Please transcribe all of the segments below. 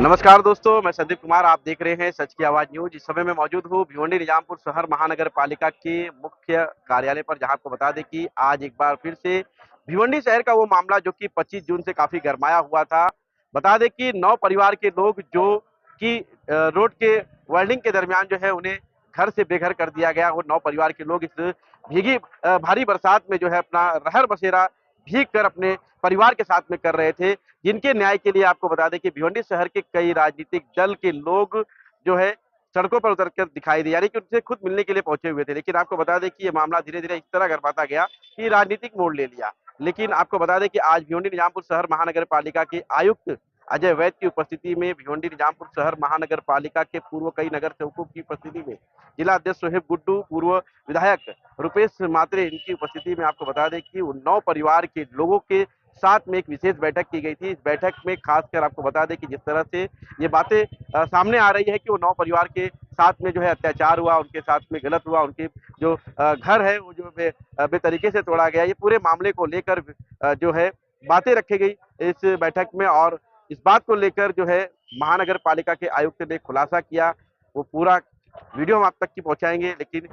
नमस्कार दोस्तों, मैं संदीप कुमार। आप देख रहे हैं सच की आवाज न्यूज। इस समय मैं मौजूद हूँ भिवंडी निजामपुर शहर महानगर पालिका के मुख्य कार्यालय पर, जहां आपको बता दें कि आज एक बार फिर से भिवंडी शहर का वो मामला जो कि 25 जून से काफी गरमाया हुआ था। बता दें कि 9 परिवार के लोग जो कि रोड के वर्ल्डिंग के दरमियान जो है उन्हें घर से बेघर कर दिया गया। वो 9 परिवार के लोग इस भीगी भारी बरसात में जो है अपना रहर बसेरा भीग कर अपने परिवार के साथ में कर रहे थे, जिनके न्याय के लिए आपको बता दें कि भिवंडी शहर के कई राजनीतिक दल के लोग जो है सड़कों पर उतरकर दिखाई दिए, यानी कि उनसे खुद मिलने के लिए पहुंचे हुए थे। लेकिन आपको बता दें कि ये मामला धीरे धीरे इस तरह गरमाता गया कि राजनीतिक मोड़ ले लिया। लेकिन आपको बता दें कि आज भिवंडी निजामपुर शहर महानगर पालिका के आयुक्त अजय वैद की उपस्थिति में, भिवंडी निजामपुर शहर महानगर पालिका के पूर्व कई नगर सेवकों की उपस्थिति में, जिला अध्यक्ष सोहेब गुड्डू, पूर्व विधायक रुपेश मात्रे, इनकी उपस्थिति में आपको बता दें कि उन 9 परिवार के लोगों के साथ में एक विशेष बैठक की गई थी। इस बैठक में खासकर आपको बता दें कि जिस तरह से ये बातें सामने आ रही है कि वो 9 परिवार के साथ में जो है अत्याचार हुआ, उनके साथ में गलत हुआ, उनके जो घर है वो जो बेतरीके से तोड़ा गया, ये पूरे मामले को लेकर जो है बातें रखी गई इस बैठक में। और इस बात को लेकर जो है महानगर पालिका के आयुक्त ने खुलासा किया। वो पूरा वीडियो हम आप तक की पहुंचाएंगे। लेकिन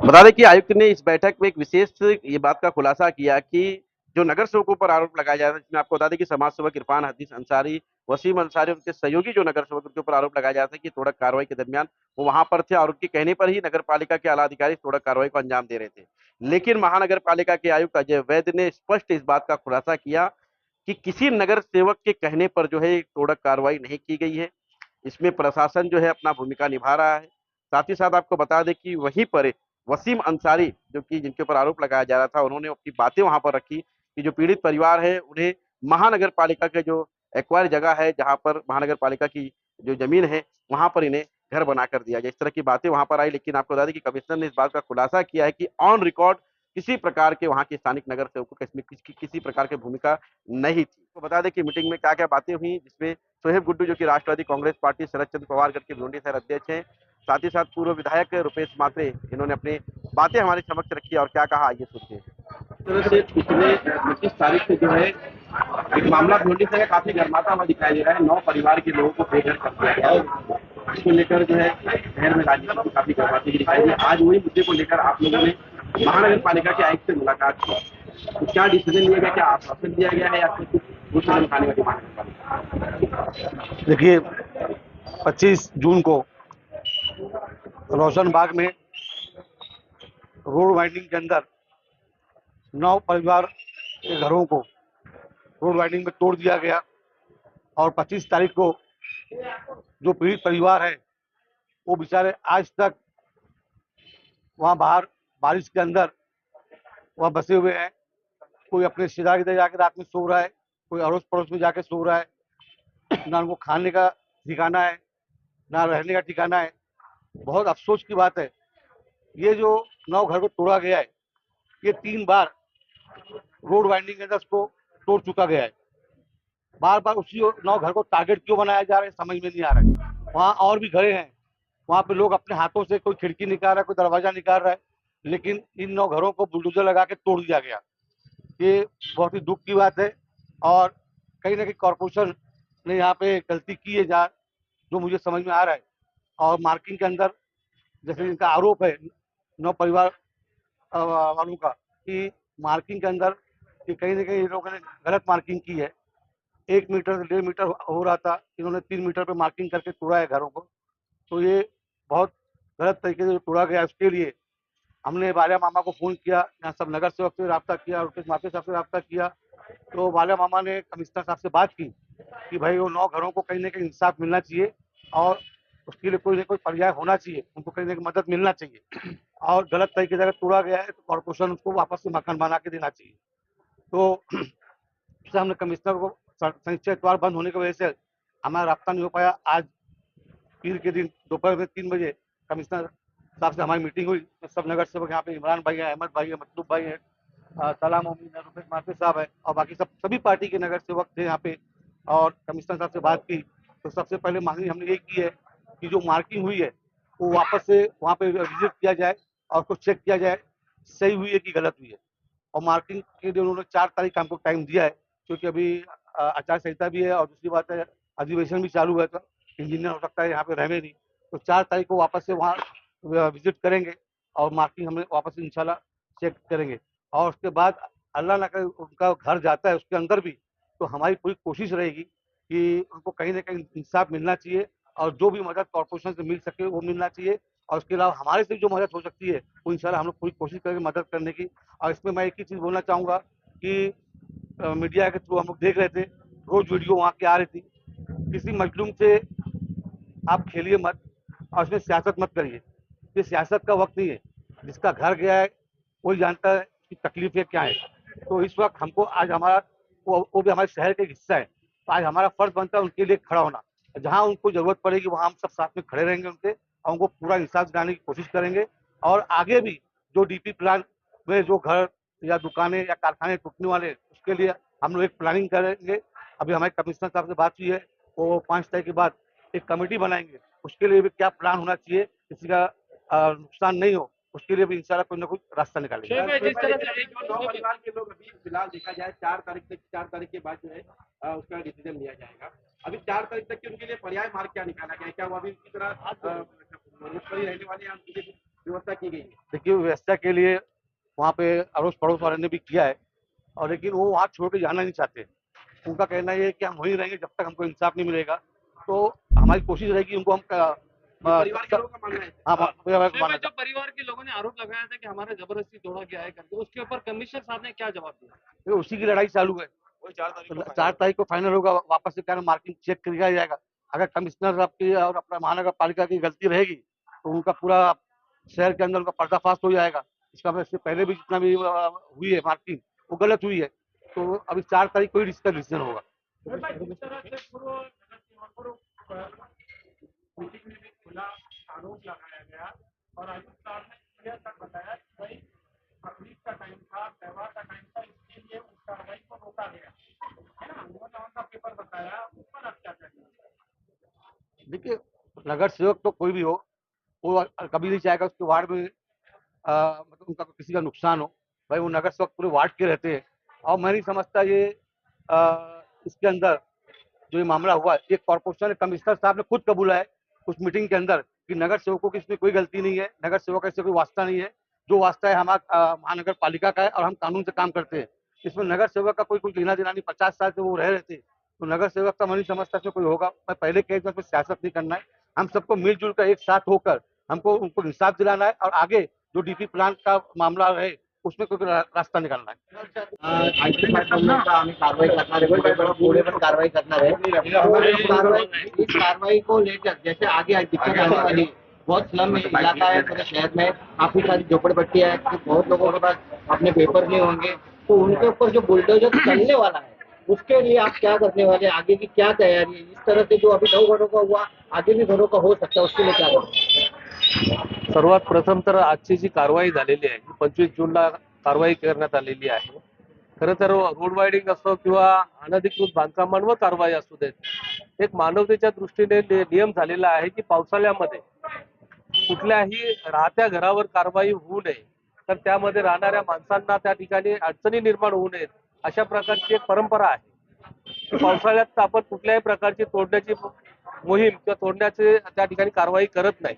बता दें कि आयुक्त ने इस बैठक में एक विशेष ये बात का खुलासा किया कि जो नगर सेवकों पर आरोप लगाया जा रहा है, जिसमें आपको बता दें कि समाज सेवक इरफान हदीस अंसारी, वसीम अंसारी, उनके सहयोगी जो नगर सेवक, उनके ऊपर आरोप लगाया जा रहा था कि तोड़क कार्रवाई के दरमियान वो वहां पर थे और उनके कहने पर ही नगर पालिका के आला अधिकारी तोड़क कार्रवाई को अंजाम दे रहे थे। लेकिन महानगर पालिका के आयुक्त अजय वैद ने स्पष्ट इस बात का खुलासा किया कि किसी नगर सेवक के कहने पर जो है तोड़क कार्रवाई नहीं की गई है। इसमें प्रशासन जो है अपना भूमिका निभा रहा है। साथ ही साथ आपको बता दें कि वहीं पर वसीम अंसारी, जो कि जिनके ऊपर आरोप लगाया जा रहा था, उन्होंने अपनी बातें वहां पर रखी कि जो पीड़ित परिवार है उन्हें महानगर पालिका के जो एक्वायर जगह है, जहां पर महानगर पालिका की जो जमीन है, वहां पर इन्हें घर बनाकर दिया जाए। इस तरह की बातें वहां पर आई। लेकिन आपको बता दें कि कमिश्नर ने इस बात का खुलासा किया है कि ऑन रिकॉर्ड किसी प्रकार के वहां के स्थानिक नगर सेवकों के इसमें किसी प्रकार की भूमिका नहीं थी। तो बता दें कि मीटिंग में क्या क्या बातें हुई, जिसमें सोहेब गुड्डू, जो कि राष्ट्रवादी कांग्रेस पार्टी शरद चंद्र पवार गढ़ के भिवंडी शहर अध्यक्ष हैं, साथ ही साथ पूर्व विधायक रुपेश मात्रे, इन्होंने अपनी बातें हमारे समक्ष रखी और क्या कहा, आइए सुनते हैं। इस तरह से पिछले 25 तारीख से जो है एक मामला भिवंडी शहर काफी गर्माता हुआ दिखाई दे रहा है। 9 परिवार के लोगों को बेघर कर दिया गया और इसको लेकर जो है शहर में राजनीति काफी गर्माती हुई दिखाई दी। आज वही मुद्दे को लेकर आप लोगों ने महानगर पालिका के आयुक्त से मुलाकात की, तो क्या डिसीजन लिया गया, क्या आश्वासन दिया गया है या फिर कुछ दूसरे कदम उठाने का डिमांड? देखिए, 25 जून को रोशनबाग में रोड वाइंडिंग के अंदर 9 परिवार के घरों को रोड वाइंडिंग में तोड़ दिया गया और 25 तारीख को जो पीड़ित परिवार है वो बेचारे आज तक वहाँ बाहर बारिश के अंदर वहाँ बसे हुए हैं। कोई अपने रिश्तेदार के घर जाकर रात में सो रहा है, कोई अड़ोस पड़ोस में जाके सो रहा है। ना उनको खाने का ठिकाना है, ना रहने का ठिकाना है। बहुत अफसोस की बात है, ये जो 9 घर को तोड़ा गया है, ये 3 बार रोड वाइंडिंग के अंदर उसको तोड़ चुका गया है। बार बार उसी 9 घर को टारगेट क्यों बनाया जा रहा है समझ में नहीं आ रहा है। वहाँ और भी घरे हैं, वहाँ पे लोग अपने हाथों से कोई खिड़की निकाल रहा है, कोई दरवाजा निकाल रहा है, लेकिन इन 9 घरों को बुलडोजर लगा के तोड़ दिया गया। ये बहुत ही दुख की बात है और कहीं ना कहीं कॉरपोरेशन ने यहाँ पे गलती की है, जो मुझे समझ में आ रहा है। और मार्किंग के अंदर जैसे इनका आरोप है 9 परिवार वालों का कि मार्किंग के अंदर कि कहीं ना कहीं इन लोगों ने गलत मार्किंग की है। 1 मीटर से 1.5 मीटर हो रहा था, इन्होंने 3 मीटर पे मार्किंग करके तोड़ा है घरों को। तो ये बहुत गलत तरीके से तोड़ा गया। उसके लिए हमने वालिया मामा को फ़ोन किया, यहाँ सब नगर सेवक से रब्ता किया, रुपेश माथुर साहब से रब्ता किया। तो वालिया मामा ने कमिश्नर साहब से बात की कि भाई वो 9 घरों को कहीं ना कहीं इंसाफ मिलना चाहिए और उसके लिए कोई ना कोई पर्याय होना चाहिए, उनको कहीं ना कहीं मदद मिलना चाहिए। और गलत तरीके से अगर तोड़ा गया है तो कॉरपोरेशन उसको वापस से मकान बना के देना चाहिए। तो उससे हमने कमिश्नर को शनिचर इतवार बंद होने की वजह से हमारा रब्ता नहीं हो पाया। आज पीर के दिन दोपहर में 3 बजे कमिश्नर साहब से हमारी मीटिंग हुई। तो सब नगर सेवक यहाँ पे इमरान भाई है, अहमद भाई है, मतलूब भाई है, सलाम मोमिन है, रुपेश माथुर साहब है और बाकी सभी पार्टी के नगर सेवक थे यहाँ पे। और कमिश्नर साहब से बात की तो सबसे पहले मांगनी हमने ये की है कि जो मार्किंग हुई है वो वापस से वहाँ पे विजिट किया जाए और उसको चेक किया जाए सही हुई है कि गलत हुई है। और मार्किंग के लिए उन्होंने 4 तारीख का हमको टाइम दिया है, क्योंकि अभी आचार संहिता भी है और दूसरी बात है अधिवेशन भी चालू है, तो इंजीनियर हो सकता है यहाँ पे रहे नहीं, तो 4 तारीख को वापस से वहाँ विजिट करेंगे और मार्किंग हमें वापस से इंशाल्लाह चेक करेंगे। और उसके बाद अल्लाह ना करे उनका घर जाता है उसके अंदर भी, तो हमारी पूरी कोशिश रहेगी कि उनको कहीं ना कहीं इंसाफ मिलना चाहिए और जो भी मदद कॉर्पोरेशन से मिल सके वो मिलना चाहिए। और उसके अलावा हमारे से जो मदद हो सकती है वो इंशाल्लाह हम लोग पूरी कोशिश करेंगे मदद करने की। और इसमें मैं एक ही चीज़ बोलना चाहूँगा कि मीडिया के थ्रू हम लोग देख रहे थे, रोज वीडियो वहाँ की आ रही थी। किसी मजलूम से आप खेलिए मत और इसमें सियासत मत करिए, ये सियासत का वक्त नहीं है। जिसका घर गया है वही जानता है कि तकलीफें क्या है। तो इस वक्त हमको आज हमारा वो भी हमारे शहर का एक हिस्सा है, तो आज हमारा फर्ज बनता है उनके लिए खड़ा होना। जहाँ उनको जरूरत पड़ेगी वहाँ हम सब साथ में खड़े रहेंगे उनके, और उनको पूरा इंसाफ दिलाने की कोशिश करेंगे। और आगे भी जो डीपी प्लान में जो घर या दुकानें या कारखाने टूटने वाले हैं, उसके लिए हम लोग एक प्लानिंग करेंगे। अभी हमारे कमिश्नर साहब से बात हुई है, वो 5 तारीख के बाद एक कमेटी बनाएंगे, उसके लिए भी क्या प्लान होना चाहिए, किसी का नुकसान नहीं हो, उसके लिए भी इंशाल्लाह कोई ना कोई रास्ता निकालेंगे। शोएब भाई, जिस तरह से 9 परिवार के लोग अभी फिलहाल देखा जाए 4 तारीख के बाद जो है उसका डिसीजन लिया जाएगा। अभी 4 तारीख तक के उनके लिए पर्याय मार्ग क्या निकाला गया है? क्या वो अभी उसी तरह मुश्त पर ही रहने वाले हैं या उनके लिए कुछ व्यवस्था की गई है? देखिए व्यवस्था के लिए वहाँ पे अड़ोस पड़ोस वाले ने भी किया है, और लेकिन वो वहाँ छोड़ के जाना नहीं चाहते। उनका कहना ये है कि हम वहीं रहेंगे जब तक हमको इंसाफ नहीं मिलेगा। तो हमारी कोशिश रहेगी उनको हम परिवार के लोगों का मानना है। हाँ परिवार को शोएब माना भाई, जो परिवार के लोगों ने आरोप लगाया था कि हमारा जबरदस्ती जोड़ा गया है करके, उसके ऊपर कमिश्नर साहब ने क्या जवाब दिया? जाए। उसी की लड़ाई चालू है। वही 4 तारीख तो 4 तारीख को फाइनल होगा, वापस से क्या मार्किंग चेक किया जाएगा। अगर कमिश्नर साहब की और अपना महानगर पालिका की गलती रहेगी तो उनका पूरा शहर के अंदर उनका पर्दाफाश हो जाएगा। इसका मतलब इससे पहले भी जितना भी हुई है मार्किंग वो गलत हुई है। तो अभी 4 तारीख को ही इसका डिसीजन होगा। शोएब भाई, जिस तरह से पूर्व नगर सेवकों पर मीटिंग में भी खुला आरोप लगाया गया और आयुक्त साहब ने क्लियर तक बताया कि भाई तकलीफ का टाइम था, त्यौहार का टाइम था, इसके लिए उस कार्रवाई को रोका गया है ना, उन्होंने उनका पेपर बताया, उस पर आप क्या कहेंगे? देखिए नगर सेवक तो कोई भी हो, वो कभी नहीं चाहेगा उसके वार्ड में मतलब उनका किसी का नुकसान हो। भाई वो नगर सेवक पूरे वार्ड के रहते हैं। और मैं नहीं समझता ये इसके अंदर जो ये मामला हुआ, ये कॉर्पोरेशन कमिश्नर साहब ने खुद कबूला है उस मीटिंग के अंदर कि नगर सेवकों की इसमें कोई गलती नहीं है, नगर सेवक ऐसे कोई वास्ता नहीं है। जो वास्ता है हमारा महानगर पालिका का है और हम कानून से काम करते हैं। इसमें नगर सेवक का कोई कुछ लेना देना नहीं। 50 साल से वो रह रहे थे, तो नगर सेवक का मैं नहीं समझता इसमें कोई होगा। मैं पहले कह दूं इसमें सियासत नहीं करना है। हम सबको मिलजुल कर एक साथ होकर हमको उनको इंसाफ दिलाना है और आगे जो डीपी प्लान का मामला रहे उसमें कोई रास्ता निकालना है। आयटी डिपार्टमेंटचा आम्ही कारवाई करणार आहे, पुढे पण कारवाई करणार है। इस कार्रवाई को लेकर जैसे आगे दिक्कत आने वाली, बहुत स्लम इलाका है पूरे शहर में, काफी सारी झोपड़पट्टी है, बहुत लोगों के पास अपने पेपर नहीं होंगे, तो उनके ऊपर जो बुलडोजर चलने वाला है उसके लिए आप क्या करने वाले, आगे की क्या तैयारी है? इस तरह से जो अभी 9 घरों का हुआ, आगे भी घरों का हो सकता है, उसके लिए क्या करेंगे? सर्वात प्रथम तर आजची जी कारवाई झालेली आहे ती 25 जूनला कारवाई करण्यात आलेली आहे। खरं तर रोड वायडिंग असो किंवा अनधिकृत बांधकामांवर कारवाई असू देत, एक मानवतेच्या दृष्टीने नियम झालेला आहे की पावसाळ्यामध्ये कुठल्याही राहत्या घरावर कारवाई होऊ नये, तर त्यामध्ये राहणाऱ्या माणसांना त्या ठिकाणी अडचणी निर्माण होऊ नयेत अशा प्रकारची एक परंपरा आहे। पावसाळ्यात आपण कुठल्याही प्रकारची तोडण्याची मोहीम किंवा तोडण्याचे त्या ठिकाणी कारवाई करत नाही,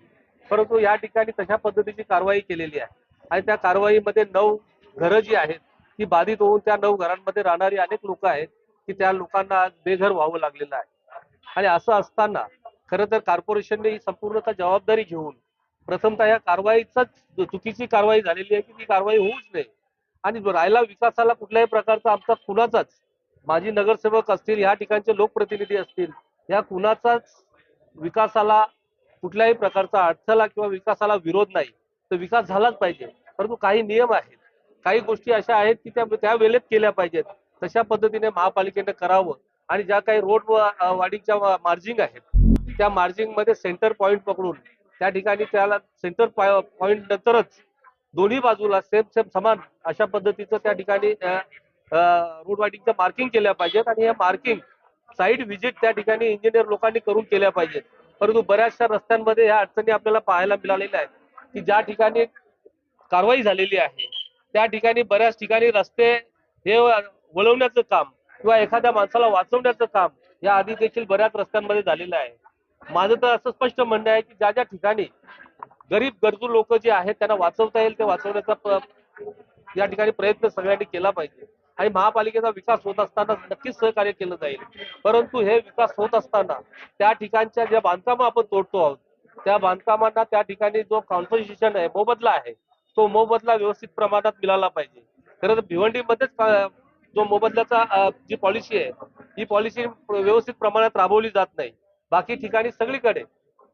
परंतु या ठिकाणी तशा पद्धतीची कारवाई केलेली आहे आणि त्या कारवाईमध्ये 9 घरं जी आहेत ती बाधित होऊन त्या 9 घरांमध्ये राहणारी अनेक लोक आहेत की त्या लोकांना बेघर व्हावं लागलेलं आहे। आणि असं असताना खरं तर कॉर्पोरेशनने ही संपूर्णतः जबाबदारी घेऊन प्रथमतः या कारवाईचाच चुकीची कारवाई झालेली आहे की ती कारवाई होऊच नये आणि राहिला विकासाला कुठल्याही प्रकारचा आमचा कुणाचाच, माजी नगरसेवक असतील, या ठिकाणचे लोकप्रतिनिधी असतील, या कुणाचाच विकासाला कुठल्याही प्रकारचा अडथळा किंवा विकासाला विरोध नाही, तर विकास झालाच पाहिजे। परंतु काही नियम आहेत, काही गोष्टी अशा आहेत की त्या वेळेत केल्या पाहिजेत, तशा पद्धतीने महापालिकेने करावं आणि ज्या काही रोड वाढीच्या मार्जिंग आहेत त्या मार्जिंग मध्ये सेंटर पॉइंट पकडून त्या ठिकाणी त्याला सेंटर पॉइंट नंतरच दोन्ही बाजूला सेम समान अशा पद्धतीचं त्या ठिकाणी रोड वाढीच्या मार्किंग केल्या पाहिजेत आणि या मार्किंग साईड व्हिजिट त्या ठिकाणी इंजिनियर लोकांनी करून केल्या पाहिजेत। परंतु बऱ्याचशा रस्त्यांमध्ये ह्या अडचणी आपल्याला पाहायला मिळालेल्या आहेत की ज्या ठिकाणी कारवाई झालेली आहे त्या ठिकाणी बऱ्याच ठिकाणी रस्ते हे वळवण्याचं काम किंवा एखाद्या माणसाला वाचवण्याचं काम या आधी देखील बऱ्याच रस्त्यांमध्ये झालेलं आहे. माझं तर असं स्पष्ट म्हणणं आहे की ज्या ज्या ठिकाणी गरीब गरजू लोक जे आहेत त्यांना वाचवता येईल ते वाचवण्याचा या ठिकाणी प्रयत्न सगळ्यांनी केला पाहिजे. आणि महापालिकेचा विकास होत असताना नक्कीच सहकार्य केलं जाईल. परंतु हे विकास होत असताना त्या ठिकाणच्या ज्या बांधकामं आपण तोडतो आहोत त्या बांधकामांना त्या ठिकाणी जो कॉम्पन्सेशन आहे, मोबदला आहे, तो मोबदला व्यवस्थित प्रमाणात मिळाला पाहिजे. खरं तर भिवंडीमध्येच जो मोबदल्याचा जी पॉलिसी आहे ही पॉलिसी व्यवस्थित प्रमाणात राबवली जात नाही. बाकी ठिकाणी सगळीकडे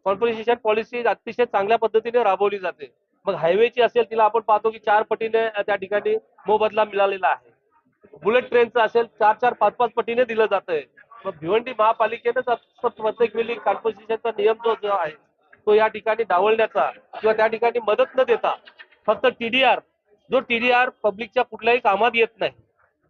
कॉम्पन्सेशन पॉलिसी अतिशय चांगल्या पद्धतीने राबवली जाते. मग हायवेची असेल तिला आपण पाहतो की 4 पटीने त्या ठिकाणी मोबदला मिळालेला आहे. बुलेट ट्रेनचं असेल 4-4, 5-5 पटीने दिलं जातंय. मग भिवंडी महापालिकेनंच प्रत्येक वेळी कॉम्पन्सेशनचा नियम जो आहे तो या ठिकाणी डावलण्याचा किंवा त्या ठिकाणी मदत न देता फक्त टीडीआर पब्लिकच्या कुठल्याही कामात येत नाही,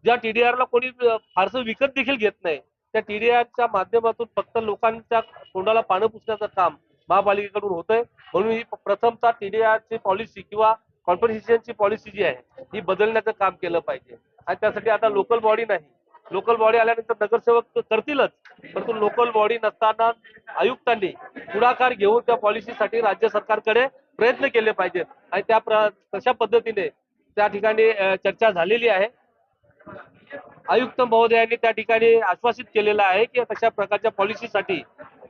ज्या टीडीआरला कोणी फारसं विकत देखील घेत नाही, त्या टीडीआरच्या माध्यमातून फक्त लोकांच्या तोंडाला पानं पुसण्याचं काम महापालिकेकडून होतंय. म्हणून ही प्रथमतः टीडीआरची पॉलिसी किंवा कॉम्पन्सेशनची पॉलिसी जी आहे ही बदलण्याचं काम केलं पाहिजे. आणि त्यासाठी आता लोकल बॉडी नाही, लोकल बॉडी आल्यानंतर नगरसेवक करतीलच, परंतु लोकल बॉडी नसताना आयुक्तांनी पुढाकार घेऊन त्या पॉलिसीसाठी राज्य सरकारकडे प्रयत्न केले पाहिजेत. आणि तशा पद्धतीने त्या ठिकाणी चर्चा झालेली आहे. आयुक्त महोदयांनी त्या ठिकाणी आश्वासित केलेलं आहे की तशा प्रकारच्या पॉलिसीसाठी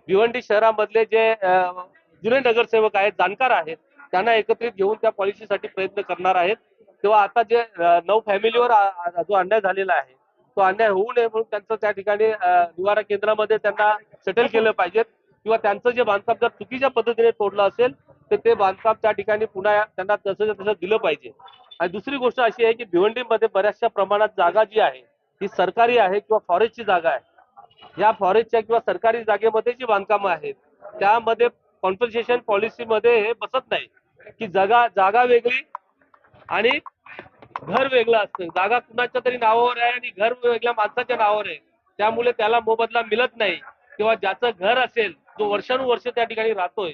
भिवंडी शहरामधले जे जुने नगरसेवक आहेत, जाणकार आहेत, त्यांना एकत्रित घेऊन त्या पॉलिसीसाठी प्रयत्न करणार आहेत. तेव्हा आता जे 9 फॅमिलीवर जो अन्याय झालेला आहे तो अन्याय होऊ नये म्हणून त्यांचं त्या ठिकाणी निवारा केंद्रामध्ये त्यांना सेटल केलं पाहिजे किंवा त्यांचं जे बांधकाम जर चुकीच्या पद्धतीने तोडलं असेल तर ते बांधकाम त्या ठिकाणी पुन्हा त्यांना तसं दिलं पाहिजे. आणि दुसरी गोष्ट अशी आहे की भिवंडीमध्ये बऱ्याचशा प्रमाणात जागा जी आहे ही सरकारी आहे किंवा फॉरेस्टची जागा आहे. या फॉरेस्टच्या किंवा सरकारी जागेमध्ये जी बांधकामं आहेत त्यामध्ये कॉम्पन्सेशन पॉलिसीमध्ये हे बसत नाही की जागा वेगळी आणि घर वेगळं असतं. जागा कुणाच्या तरी नावावर आहे आणि घर वेगळ्या माणसाच्या नावावर आहे, त्यामुळे त्याला मोबदला मिळत नाही. किंवा ज्याचं घर असेल जो वर्षानुवर्ष त्या ठिकाणी राहतोय,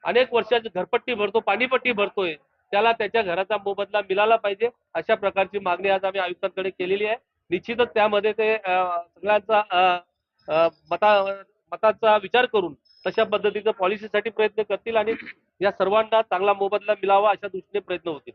अनेक वर्षाची घरपट्टी भरतो, पाणीपट्टी भरतोय, त्याला त्याच्या घराचा मोबदला मिळाला पाहिजे. अशा प्रकारची मागणी आज आम्ही आयुक्तांकडे केलेली आहे. निश्चितच त्यामध्ये ते सगळ्यांचा मताचा विचार करून तशा पद्धतीचं पॉलिसीसाठी प्रयत्न करतील आणि या सर्वांना चांगला मोबदला मिळावा अशा दृष्टीने प्रयत्न होतील.